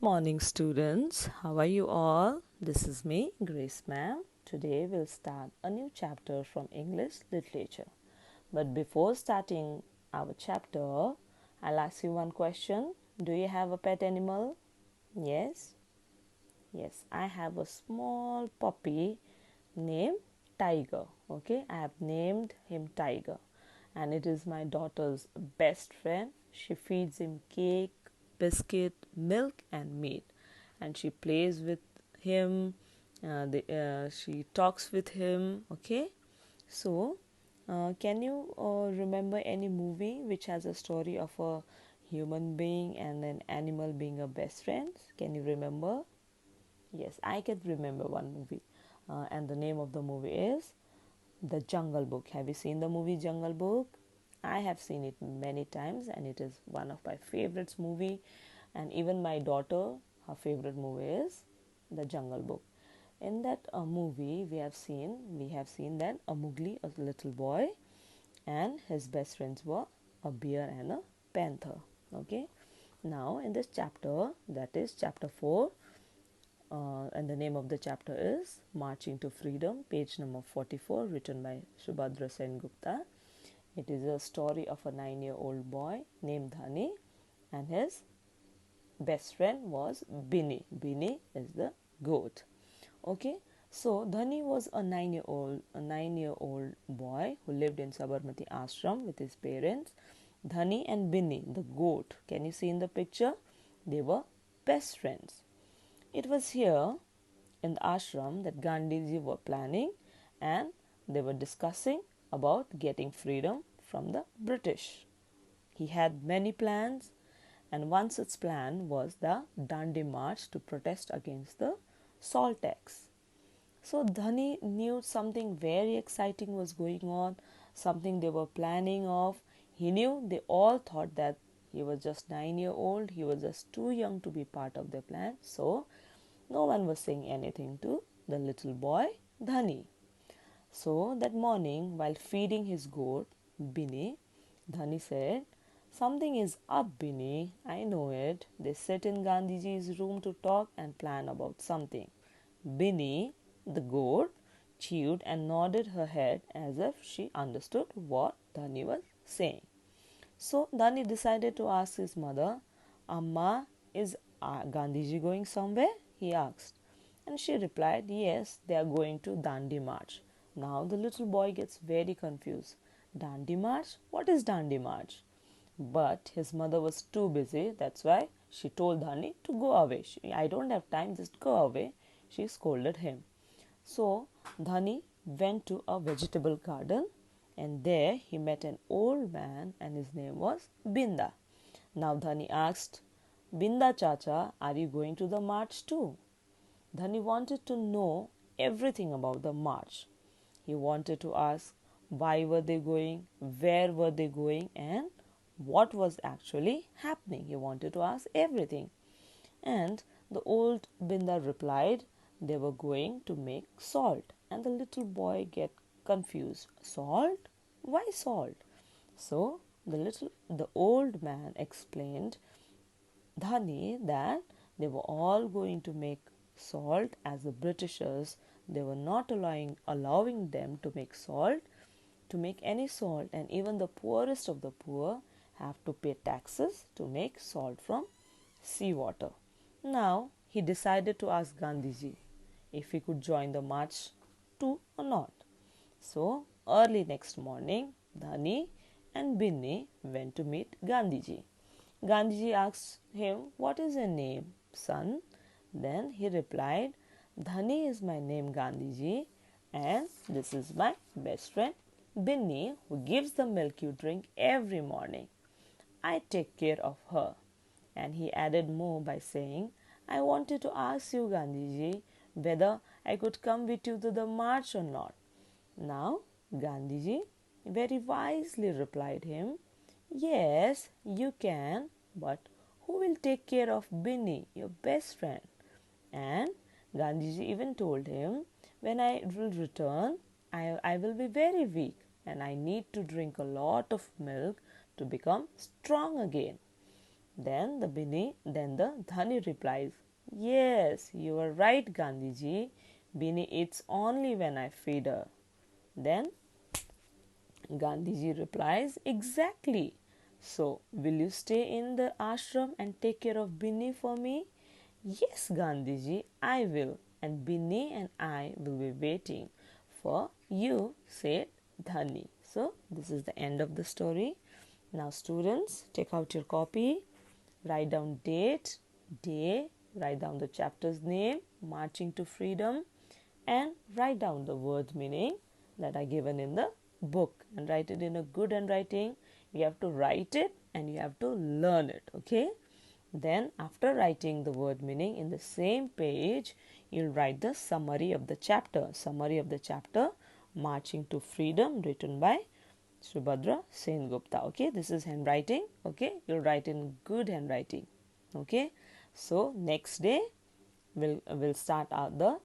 Morning, students. How are you all? This is me, Grace ma'am. Today we'll start a new chapter from English literature. But before starting our chapter, I'll ask you one question. Do you have a pet animal? Yes? Yes, I have a small puppy named Tiger. Okay, I have named him Tiger, and it is my daughter's best friend. She feeds him cake, biscuit, milk, and meat, and she plays with him. She talks with him. Okay, so can you remember any movie which has a story of a human being and an animal being a best friend? Can you remember? Yes, I can remember one movie, and the name of the movie is The Jungle Book. Have you seen the movie Jungle Book? I have seen it many times, and it is one of my favorites movie. And even my daughter, her favorite movie is The Jungle Book. In that movie, we have seen that a Mowgli, a little boy, and his best friends were a bear and a panther. Okay. Now in this chapter, that is chapter 4, and the name of the chapter is Marching to Freedom, page number 44, written by Subhadra Sen Gupta. It is a story of a 9-year-old boy named Dhani, and his best friend was Binny. Binny is the goat. Okay, so Dhani was a 9-year-old boy who lived in Sabarmati ashram with his parents. Dhani and Binny, the goat, can you see in the picture? They were best friends. It was here in the ashram that Gandhiji were planning, and they were discussing about getting freedom from the British. He had many plans, and one such plan was the Dandi March to protest against the salt tax. So Dhani knew something very exciting was going on, something they were planning of. He knew they all thought that he was just 9-year-old, he was just too young to be part of their plan. So no one was saying anything to the little boy Dhani. So that morning, while feeding his goat, Binny, Dhani said, "Something is up, Binny. I know it." They sit in Gandhiji's room to talk and plan about something. Binny, the goat, chewed and nodded her head as if she understood what Dhani was saying. So Dhani decided to ask his mother, "Amma, is Gandhiji going somewhere?" he asked. And she replied, "Yes, they are going to Dandi March." Now the little boy gets very confused. Dandi March? What is Dandi March? But his mother was too busy. That's why she told Dhani to go away. "I don't have time, just go away." She scolded him. So Dhani went to a vegetable garden, and there he met an old man, and his name was Binda. Now Dhani asked, "Binda Chacha, are you going to the march too?" Dhani wanted to know everything about the march. He wanted to ask why were they going, where were they going, and what was actually happening. He wanted to ask everything. And the old Binda replied they were going to make salt. And the little boy get confused. Salt? Why salt? So the old man explained Dhani that they were all going to make salt, as the Britishers, they were not allowing them to make salt, to make any salt, and even the poorest of the poor have to pay taxes to make salt from seawater. Now he decided to ask Gandhiji if he could join the march too or not. So early next morning, Dhani and Binny went to meet Gandhiji. Gandhiji asked him, "What is your name, son?" Then he replied, "Dhani is my name, Gandhiji, and this is my best friend, Binny, who gives the milk you drink every morning. I take care of her." And he added more by saying, "I wanted to ask you, Gandhiji, whether I could come with you to the march or not." Now, Gandhiji very wisely replied him, "Yes, you can, but who will take care of Binny, your best friend?" And Gandhiji even told him, "When I will return, I will be very weak, and I need to drink a lot of milk to become strong again." Then the Dhani replies, "Yes, you are right, Gandhiji. Bini eats only when I feed her." Then Gandhiji replies, "Exactly. So, will you stay in the ashram and take care of Binny for me?" "Yes, Gandhiji, I will, and Binny and I will be waiting for you," said Dhani. So, this is the end of the story. Now, students, take out your copy, write down date, day, write down the chapter's name, Marching to Freedom, and write down the word meaning that are given in the book, and write it in a good handwriting. You have to write it and you have to learn it, okay? Then after writing the word meaning in the same page, you'll write the summary of the chapter, Marching to Freedom, written by Subhadra Sengupta. Okay, this is handwriting. Okay, you'll write in good handwriting. Okay, so next day we'll start out the